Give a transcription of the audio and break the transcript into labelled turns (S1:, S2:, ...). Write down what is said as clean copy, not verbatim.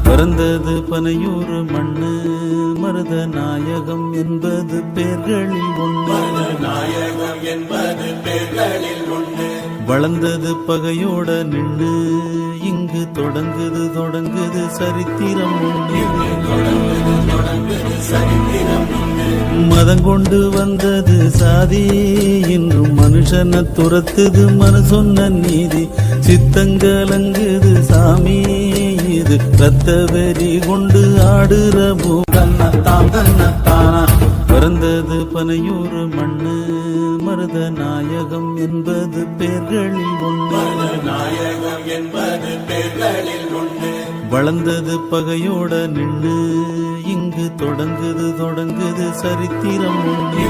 S1: பிறந்தது பனையூறு மண்ணு மருத நாயகம் என்பது பேர்களில் ஒன்று வளர்ந்தது பகையோட நின்று இங்கு தொடங்குது சரித்திரம் ஒன்று மதம் கொண்டு வந்தது சாதி இன்றும் மனுஷனை துரத்துது மனு சொன்ன நீதி சித்தங்கலங்குது சாமி இது ரத்த வெறி கொண்டு ஆடுற பூகன்னத்தானா பிறந்தது பனையூறு மண்ணு மருத நாயகம் என்பது பேர்களில் ஒன்று வளர்ந்தது பகையோட நின்று இங்கு தொடங்குது சரித்திரம் ஒன்று